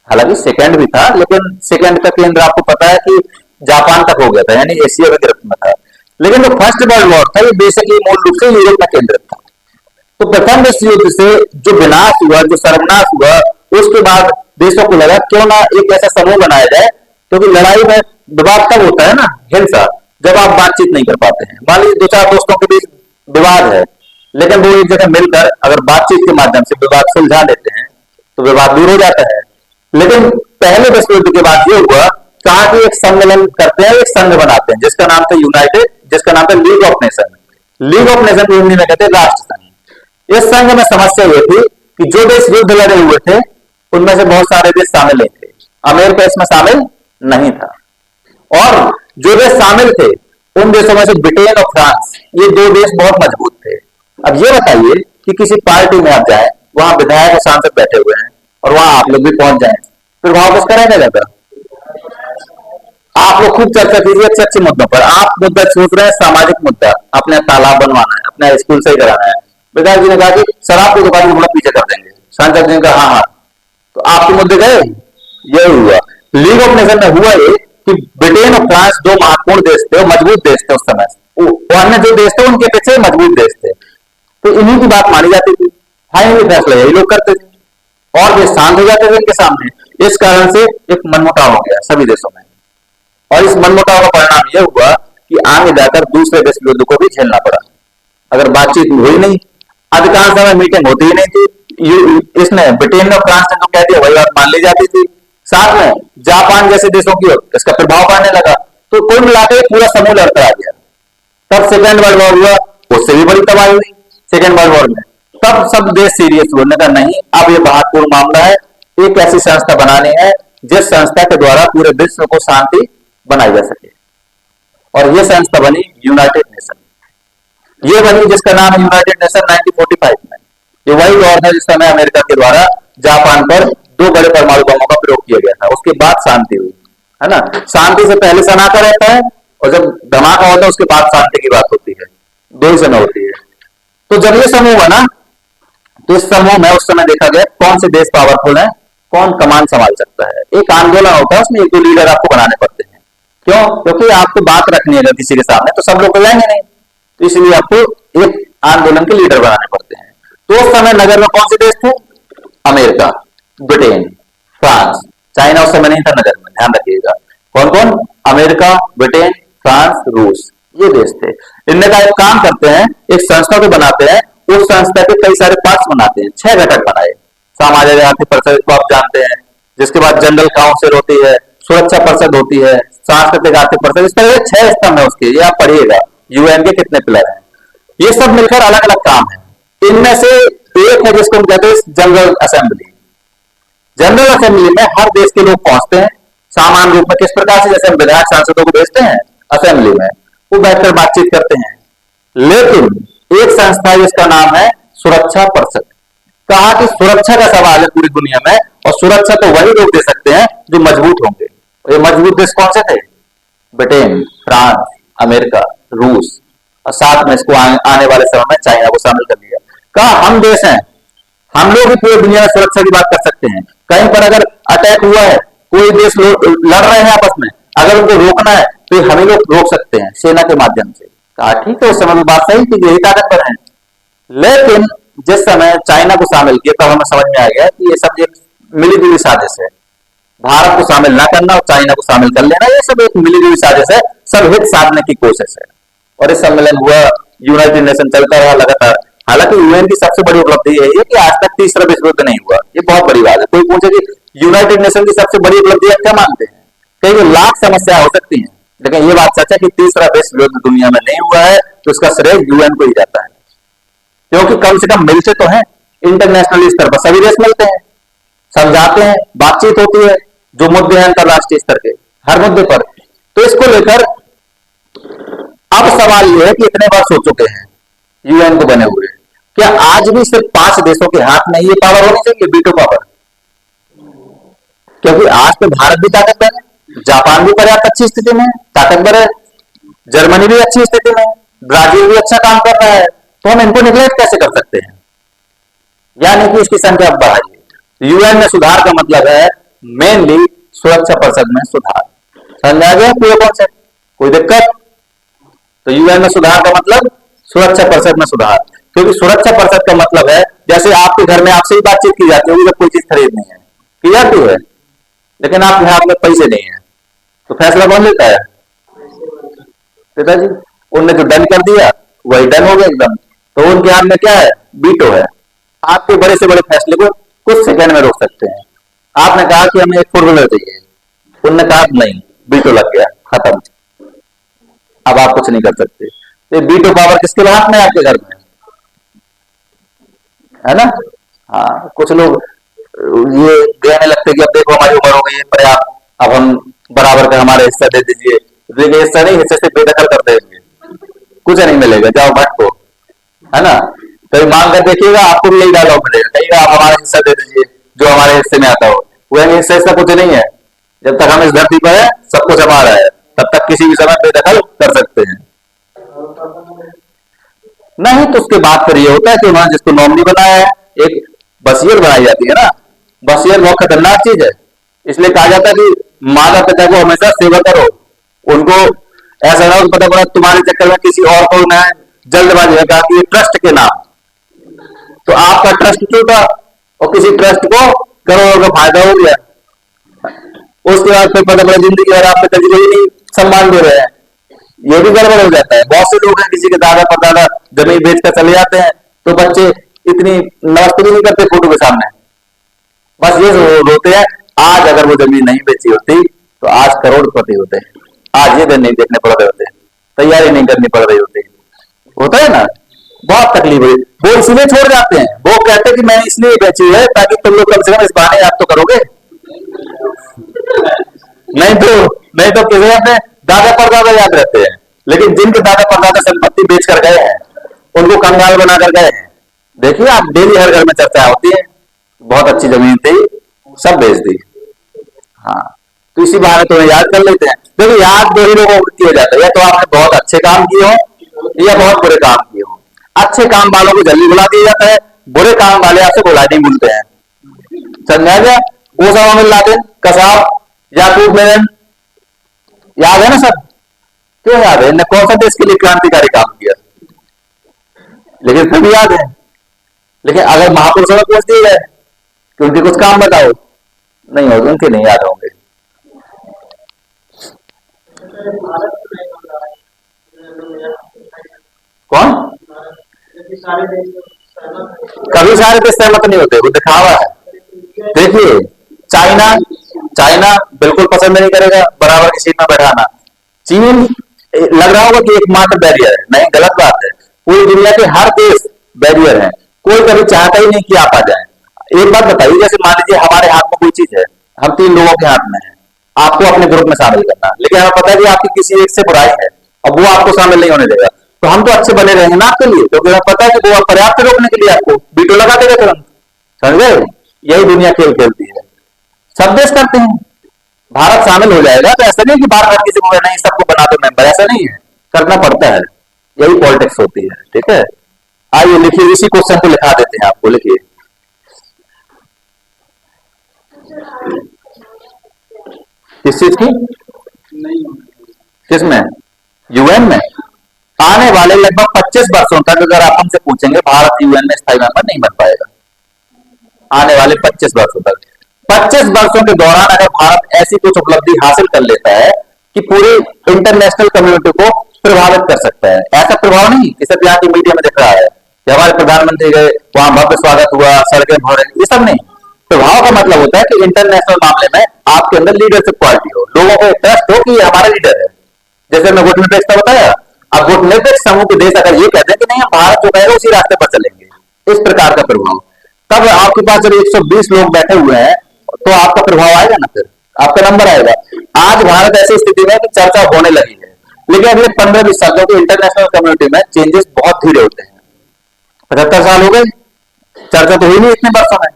हालांकि सेकंड भी था, लेकिन सेकंड का केंद्र आपको पता है कि जापान तक हो गया था, यानी एशिया में गिरफ्त में था। लेकिन जो फर्स्ट वर्ल्ड वॉर था ये बेसिकली मूल रूप से यूरोप में केंद्रित था। तो प्रथम विश्व युद्ध से जो विनाश हुआ, जो सर्वनाश हुआ, उसके बाद देशों को लगा क्यों ना एक ऐसा समूह बनाया जाए, क्योंकि लड़ाई में विवाद तब होता है ना, हिंसा, जब आप बातचीत नहीं कर पाते हैं। मान लीजिए दो चार दोस्तों के बीच विवाद है, लेकिन वो एक जगह मिलकर अगर बातचीत के माध्यम से विवाद सुलझा लेते हैं तो विवाद दूर हो जाता है। लेकिन पहले विश्व युद्ध के बाद ये हुआ, कहा कि एक सम्मेलन करते हैं, एक संघ बनाते हैं जिसका नाम था यूनाइटेड, जिसका नाम था league of nation. League of nation को हिंदी में कहते हैं राष्ट्र संघ। इस संघ में समस्या ये थी कि जो देश युद्ध लड़े हुए थे उनमें से बहुत सारे देश शामिल नहीं थे, अमेरिका इसमें शामिल नहीं था। और जो देश शामिल थे उन देशों में से ब्रिटेन और फ्रांस, ये दो देश बहुत मजबूत थे। अब ये बताइए कि किसी पार्टी में आप जाए, वहां विधायक और सांसद बैठे हुए हैं और वहां आप लोग भी पहुंच जाए, फिर भाव किसका रहने लगा? आप लोग खूब चर्चा कीजिए अच्छे अच्छे मुद्दों पर। आप मुद्दा सोच रहे हैं सामाजिक मुद्दा, अपने तालाब बनवाना है, अपने स्कूल सही कराना है। विधायक जी ने कहा कि शराब की दुकान को पीछे कर देंगे, सांसद जी ने कहा हाँ हाँ, तो आपके मुद्दे गए। यही हुआ लीग ऑफ नेशन में। हुआ ये कि ब्रिटेन और फ्रांस दो महत्वपूर्ण देश थे और मजबूत देश थे उस समय, अन्य जो देश थे उनके पीछे मजबूत देश थे, तो इन्हीं की बात मानी जाती थी, फाइनली फैसला यही लोग करते थे और वे शांत हो जाते थे इनके सामने। इस कारण से एक मनमुटाव हो गया सभी देशों में, और इस मनमुटाव का परिणाम यह हुआ कि आगे जाकर दूसरे विश्व युद्ध को भी झेलना पड़ा। अगर बातचीत हुई नहीं, अधिकांश समय मीटिंग होती ही नहीं थी, इसने ब्रिटेन और फ्रांस ने जो कह दिया वही बात मान ली जाती थी। साथ में जापान जैसे देशों की ओर इसका प्रभाव पड़ने लगा, तो कुल मिलाकर पूरा समूह लड़ता आ गया। तब सेकेंड वर्ल्ड वॉर हुआ, उससे भी बड़ी तबाही हुई सेकेंड वर्ल्ड वॉर में। तब सब देश सीरियस हुए, का नहीं, अब ये महत्वपूर्ण मामला है, एक ऐसी संस्था बनानी है जिस संस्था के द्वारा पूरे विश्व को शांति बनाई जा सके, और ये संस्था बनी यूनाइटेड नेशन। ये बनी जिसका नाम है यूनाइटेड नेशन 1945 में। ये वही दौर है जिस समय अमेरिका के द्वारा जापान पर दो बड़े परमाणु बमों का प्रयोग किया गया था, उसके बाद शांति हुई, है ना। शांति से पहले सनाता रहता है और जब धमाका होता है उसके बाद शांति की बात होती है, दो ही समय होती है। तो जब ये समूह बना तो इस समूह में उस समय देखा गया कौन से देश पावरफुल है, कौन कमान संभाल सकता है। एक आंदोलन होता है, उसमें एक दो लीडर आपको बनाने पड़ते हैं। क्यों? क्योंकि आपको बात रखनी है अगर किसी के सामने, तो सब लोग तो जाएंगे नहीं, तो इसलिए आपको एक आंदोलन के लीडर बनाने पड़ते हैं। तो उस समय नगर में कौन से देश थे? अमेरिका, ब्रिटेन, फ्रांस, चाइना उस समय नहीं था नगर में, ध्यान रखिएगा। कौन कौन? अमेरिका, ब्रिटेन, फ्रांस, रूस, ये देश थे। इनने का एक काम करते हैं, एक संस्था को बनाते हैं, उस संस्था के कई सारे पार्ट्स बनाते हैं, 6 घटक बनाए। सामाजिक आर्थिक परिषद को आप जानते हैं, जिसके बाद जनरल काउंसिल होती है, सुरक्षा परिषद होती है, सांस्कृतिक आर्थिक परिषद, इस तरह 6 स्तंभ है उसके, ये आप पढ़िएगा यूएन के कितने पिलर हैं। ये सब मिलकर अलग अलग काम है। इनमें से एक है जिसको हम कहते हैं जनरल असेंबली। जनरल असेंबली में हर देश के लोग पहुंचते हैं सामान्य रूप में, किस प्रकार से, जैसे हम विधायक सांसदों को भेजते हैं असेंबली में, वो बैठकर बातचीत करते हैं। लेकिन एक संस्था है जिसका नाम है सुरक्षा परिषद। कहा कि सुरक्षा का सवाल है पूरी दुनिया में, और सुरक्षा तो वही लोग दे सकते हैं जो मजबूत होंगे। ये मजबूत देश कौन से थे? ब्रिटेन, फ्रांस, अमेरिका, रूस, और साथ में इसको आने वाले समय में चाइना को शामिल कर लिया। कहा हम देश हैं, हम लोग भी पूरी दुनिया में सुरक्षा की बात कर सकते हैं। कहीं पर अगर अटैक हुआ है, कोई देश लड़ रहे हैं आपस में, अगर उनको रोकना है तो हम ही लोग रोक सकते हैं सेना के माध्यम से। कहा ठीक है, उस समय बात सही कि यही ताकतवर है। लेकिन जिस समय चाइना को शामिल किया तब हमें समझ में आ गया कि ये सब एक मिलीजुली साजिश है। भारत को शामिल ना करना और चाइना को शामिल कर लेना, ये सब एक मिलीजुली साजिश है, सब हित साधने की कोशिश है। और इस सम्मेलन हुआ, यूनाइटेड नेशन चलता रहा लगातार। हालांकि यूएन की सबसे बड़ी उपलब्धि यही है कि आज तक तीसरा विश्व युद्ध नहीं हुआ। ये बहुत बड़ी बात है। कोई पूछे कि यूनाइटेड नेशन की सबसे बड़ी उपलब्धि क्या मानते हैं? कई लाख समस्या हो सकती हैं, लेकिन ये बात सच है कि तीसरा विश्व युद्ध दुनिया में नहीं हुआ है, तो इसका श्रेय यूएन को ही जाता है। क्योंकि कम से कम मिलते तो हैं, इंटरनेशनल स्तर पर सभी देश मिलते हैं, समझाते हैं, बातचीत होती है, जो मुद्दे हैं अंतरराष्ट्रीय स्तर के हर मुद्दे पर। तो इसको लेकर अब सवाल यह है कि इतने वर्ष हो चुके हैं यूएन को बने हुए, क्या आज भी सिर्फ 5 देशों के हाथ में ये पावर होनी चाहिए, वीटो पावर? क्योंकि आज तो भारत भी ताकतवर है, जापान भी पर्याप्त अच्छी स्थिति में ताकतवर है, जर्मनी भी अच्छी स्थिति में, ब्राजील भी अच्छा काम कर रहा है, तो हम इनको निगलेक्ट कैसे कर सकते हैं? यानी कि इसकी संख्या बढ़ाइए। यूएन में सुधार का मतलब है मेनली सुरक्षा परिषद में सुधार। समझा गया पूरा कॉन्सेप्ट? कोई दिक्कत? तो यूएन में सुधार का मतलब सुरक्षा परिषद में सुधार, क्योंकि सुरक्षा परिषद का मतलब है जैसे आपके घर में आपसे ही बातचीत की जाती होगी जब कोई चीज खरीदनी है, की जाती है, लेकिन आपके हाथ में पैसे नहीं है, तो फैसला कौन लेता है? पिताजी। उनने जो डन कर दिया वही डन हो गया एकदम। तो उनके हाथ में क्या है, वीटो है। आपके बड़े से बड़े फैसले को कुछ सेकंड में रोक सकते हैं। आपने कहा कि हमें एक फोर व्हीलर चाहिए, उनने कहा नहीं, वीटो लग गया, खत्म। अब आप कुछ नहीं कर सकते। ये वीटो पावर किसके हाथ में है, आपके घर में, है ना। हाँ, कुछ लोग ये कहने लगते कि अब देखो हमारी उम्र हो गई है पर्याप्त, अब हम बराबर का हमारा हिस्सा दे दीजिए। देखिए हिस्सा नहीं, हिस्से से बेदखल कर देंगे, कुछ नहीं मिलेगा, जाओ भटको, है ना। कभी मांग कर देखिएगा, आपको भी यही डायलॉग मिलेगा, कहिएगा आप हमारा हिस्सा दे दीजिए जो हमारे हिस्से में आता हो। वह हिस्सा कुछ नहीं है। जब तक हम इस धरती पर है सब कुछ हमारा है, तब तक किसी भी समय बेदखल कर सकते हैं। नहीं तो उसके बाद फिर ये होता है कि उन्होंने जिसको नॉमिनी बनाया है, एक वसीयत बनाई जाती है ना। वसीयत बहुत खतरनाक चीज है। इसलिए कहा जाता है कि माता पिता को हमेशा सेवा करो। उनको ऐसा ना हो कि पता पड़ा तुम्हारे चक्कर में किसी और को मैं जल्दबाजी में कहा कि ट्रस्ट के नाम, तो आपका ट्रस्ट टूटा और किसी ट्रस्ट को करोड़ों का फायदा हो गया। उसके बाद फिर पता पड़ा जिंदगी भर आप पिताजी को ही नहीं सम्मान दे रहे हैं, ये भी गड़बड़ हो जाता है। बहुत से लोग हैं किसी के दादा परदादा जमीन बेच कर चले जाते हैं, तो बच्चे इतनी नमस्ते भी नहीं करते फोटो के सामने, बस ये रोते हैं। आज अगर वो जमीन नहीं बेची होती तो आज करोड़पति होते हैं, आज ये दिन नहीं देखने पड़ रहे होते, तैयारी नहीं करनी पड़ रही होती। होता है ना, बहुत तकलीफ हुई। वो इसलिए छोड़ जाते हैं, वो कहते हैं कि मैंने इसलिए बेची है ताकि तुम लोग कम से कम इस बहाने याद तो करोगे। नहीं तो किसी अपने दादा परदादा याद रहते हैं, लेकिन जिनके दादा परदादा संपत्ति बेच कर गए हैं उनको कंगाल बनाकर गए हैं। देखिए आप डेली हर घर में चर्चा होती है, बहुत अच्छी जमीन थी सब बेच दी। हाँ, तो इसी बहाने तो याद कर लेते हैं। देखिए याद दो ही लोगों को किया जाता है, या तो आपने बहुत अच्छे काम किए हो या बहुत बुरे काम किए हो। अच्छे काम वालों को जल्दी बुला दिया जाता है, बुरे काम वाले आपसे बुला नहीं मिलते हैं। समझा गया। ओसामा बिन लादेन, कसाब, याकूब मेनन, याद है ना सब। क्यों याद है, इन्हें कौन सा देश के लिए क्रांतिकारी काम किया, लेकिन सभी याद है। लेकिन अगर महापुरुषों में पूछ दिया जाए कि उनके कुछ काम बताओ, नहीं होगा, उनके नहीं याद होंगे। कौन, कभी सारे देश सहमत नहीं होते, वो दिखावा है। देखिए चाइना चाइना बिल्कुल पसंद नहीं करेगा बराबर की सीट में बैठाना। चीन लग रहा होगा कि एकमात्र बैरियर है, नहीं गलत बात है। पूरी दुनिया के हर देश बैरियर है, कोई कभी चाहता ही नहीं कि आप आ जाए। एक बात बताइए, जैसे मान लीजिए हमारे हाथ में कोई चीज है, हम 3 लोगों के हाथ में है, आपको अपने ग्रुप में शामिल करना, लेकिन हमें पता है कि आपकी किसी एक से बुराई है और वो आपको शामिल नहीं होने देगा, तो हम तो अच्छे बने रहेंगे ना आपके लिए, क्योंकि हमें पता है कि वो पर्याप्त रोकने के लिए आपको वीटो लगा देगा तुरंत। समझे, यही दुनिया खेल खेलती है, सब देश करते हैं। भारत शामिल हो जाएगा तो ऐसा नहीं कि बार बार किसी को नहीं सबको बना दो मेंबर, ऐसा नहीं है, करना पड़ता है, यही पॉलिटिक्स होती है। ठीक है, आइए लिखिए, इसी क्वेश्चन को लिखा देते हैं आपको, लिखिए। किस चीज की, किसमें, यूएन में। आने वाले लगभग 25 वर्षों तक अगर आप हमसे पूछेंगे, भारत यूएन में स्थायी मेंबर नहीं बन पाएगा। आने वाले 25 वर्षों तक, 25 वर्षों के दौरान अगर भारत ऐसी कुछ उपलब्धि हासिल कर लेता है कि पूरी इंटरनेशनल कम्युनिटी को प्रभावित कर सकता है। ऐसा प्रभाव नहीं कि सब यहाँ की मीडिया में दिख रहा है कि हमारे प्रधानमंत्री गए, वहां भव्य स्वागत हुआ, सड़कें भरे, ये सब नहीं। प्रभाव का मतलब होता है कि इंटरनेशनल मामले में आपके अंदर लीडरशिप क्वालिटी हो, लोगों को ट्रस्ट हो कि ये हमारा लीडर है। जैसे मैं गुटनिरपेक्ष का बताया, अब गुटनिरपेक्ष समूह के देश अगर ये कहते हैं कि नहीं हम भारत जो कहेगा उसी रास्ते पर चलेंगे, इस प्रकार का प्रभाव, तब आपके पास जब 120 लोग बैठे हुए हैं तो आपका प्रभाव आएगा ना, फिर आपका नंबर आएगा। आज भारत ऐसी स्थिति में कि चर्चा होने लगी है, लेकिन अगले 15-20 सालों के इंटरनेशनल कम्युनिटी में चेंजेस बहुत धीरे होते हैं। 75 साल हो गए, चर्चा तो हुई नहीं इतने वर्षों में,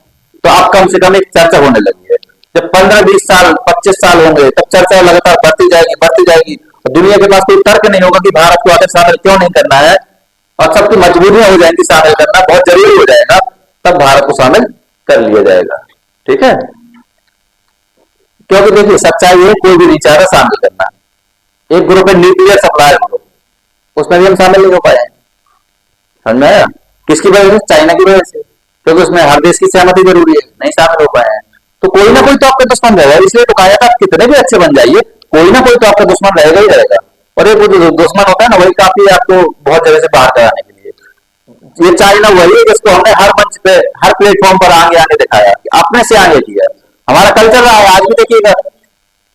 तो अब कम से कम एक चर्चा होने लगी है। जब 15-20 साल 25 साल होंगे तब चर्चा लगातार बढ़ती जाएगी, बढ़ती जाएगी। दुनिया के पास कोई तर्क नहीं होगा कि भारत को आखिर शामिल क्यों नहीं करना है, और सबकी मजबूरियां हो जाएंगी, शामिल करना बहुत जरूरी हो जाएगा, तब भारत को शामिल कर लिया जाएगा। ठीक है, क्योंकि देखिए सच्चाई है, कोई भी नहीं चाह रहा शामिल करना। एक ग्रुप है न्यूक्लियर सप्लाई ग्रुप, उसमें भी हम शामिल नहीं हो पाए। समझ में आया, किसकी वजह से, चाइना की वजह से, क्योंकि उसमें हर देश की सहमति जरूरी है, नहीं शामिल हो पाए हैं। तो कोई ना कोई तो आपका दुश्मन रहेगा, इसलिए तो कहा जाता है कितने भी अच्छे बन जाइए, कोई ना कोई तो आपका दुश्मन रहेगा ही रहेगा। और एक वो जो दुश्मन होता है ना, वही काफी है आपको बहुत जगह से बाहर कराने के लिए। ये चाइना वही है जिसको हमने हर मंच पे, हर प्लेटफॉर्म पर आगे आगे दिखाया, कि अपने से आगे किया। हमारा कल्चर रहा है, आज भी देखिएगा।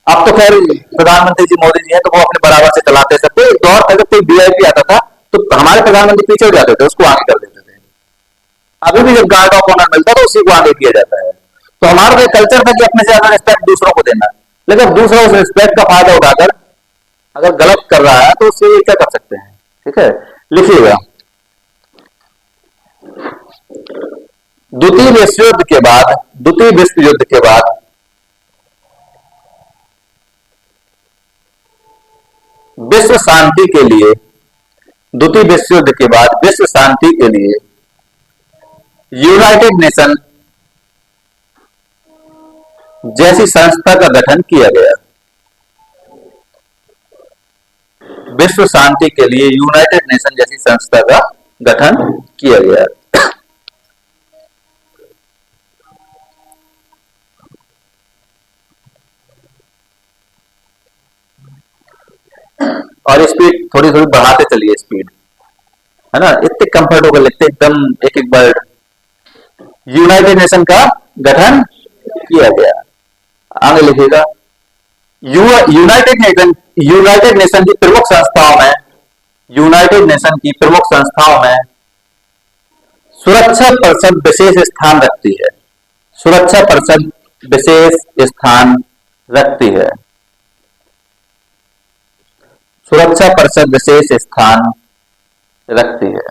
अब तो खैर प्रधानमंत्री जी मोदी जी हैं, तो वो अपने बराबर से चलाते सकते। एक दौर था जब कोई वीआईपी आता था तो हमारे प्रधानमंत्री पीछे हो जाते थे, उसको आगे कर देते थे। अभी भी जब गार्ड ऑफ ऑनर मिलता है तो उसी को आगे किया जाता है। तो हमारा तो कल्चर था कि अपने से ज्यादा रिस्पेक्ट दूसरों को देना। लेकिन अब दूसरा उस रिस्पेक्ट का फायदा उठाकर अगर गलत कर रहा है तो उससे क्या कर सकते हैं। ठीक है, लिखिएगा। द्वितीय विश्व युद्ध के बाद, द्वितीय विश्व युद्ध के बाद विश्व शांति के लिए, द्वितीय विश्व युद्ध के बाद विश्व शांति के लिए यूनाइटेड नेशन जैसी संस्था का गठन किया गया। विश्व शांति के लिए यूनाइटेड नेशन जैसी संस्था का गठन किया गया। और स्पीड थोड़ी थोड़ी बढ़ाते चलिए, स्पीड है ना, इतने कंफर्टेबल लिखते एकदम एक एक वर्ड। यूनाइटेड नेशन का गठन किया गया। आगे लिखिएगा। यूनाइटेड नेशन की प्रमुख संस्थाओं में, यूनाइटेड नेशन की प्रमुख संस्थाओं में सुरक्षा परिषद विशेष स्थान रखती है। सुरक्षा परिषद विशेष स्थान रखती है। सुरक्षा परिषद विशेष स्थान रखती है।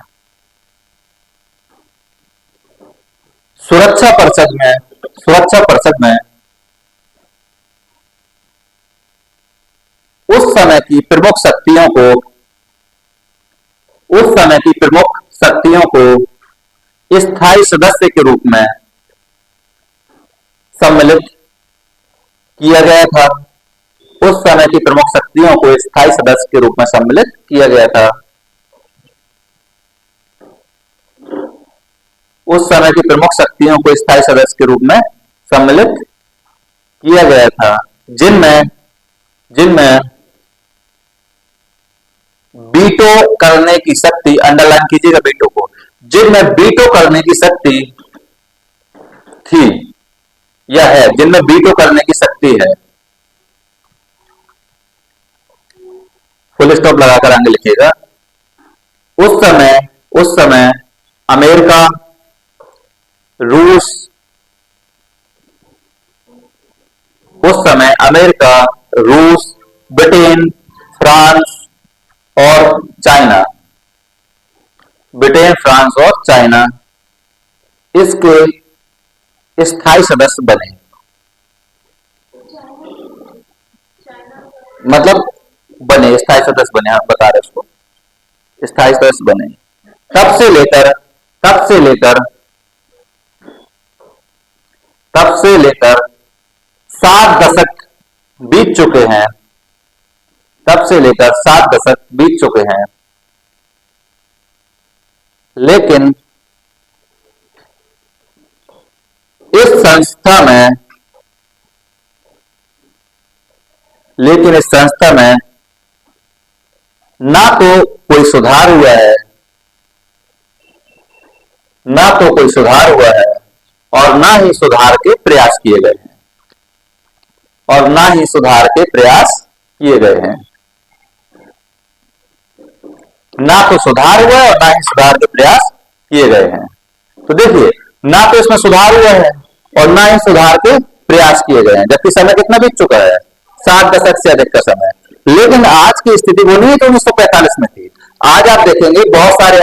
सुरक्षा परिषद में उस समय की प्रमुख शक्तियों को स्थायी सदस्य के रूप में सम्मिलित किया गया था। उस समय की प्रमुख शक्तियों को स्थायी सदस्य के रूप में सम्मिलित किया गया था। उस समय की प्रमुख शक्तियों को स्थायी सदस्य के रूप में सम्मिलित किया गया था, जिनमें बीटो करने की शक्ति, अंडरलाइन कीजिएगा बीटो को, जिनमें बीटो करने की शक्ति थी या है, जिनमें बीटो करने की शक्ति है। फुल स्टॉप लगाकर आगे लिखिएगा। उस समय अमेरिका, रूस, ब्रिटेन, फ्रांस और चाइना, इसके स्थायी सदस्य बने। मतलब बने, स्थायी सदस्य बने, आप बता रहे उसको, स्थायी सदस्य बने। तब से लेकर 7 दशक बीत चुके हैं। तब से लेकर 7 दशक बीत चुके हैं। लेकिन इस संस्था में ना तो कोई सुधार हुआ है, और ना ही सुधार के प्रयास किए गए हैं। ना तो सुधार हुआ है और ना ही सुधार के प्रयास किए गए हैं। तो देखिए, ना तो इसमें सुधार हुआ है और ना ही सुधार के प्रयास किए गए हैं, जबकि समय कितना बीत चुका है, 7 दशक से अधिक का समय। लेकिन आज की स्थिति वो नहीं है जो 1945 में थी। आज आप देखेंगे बहुत सारे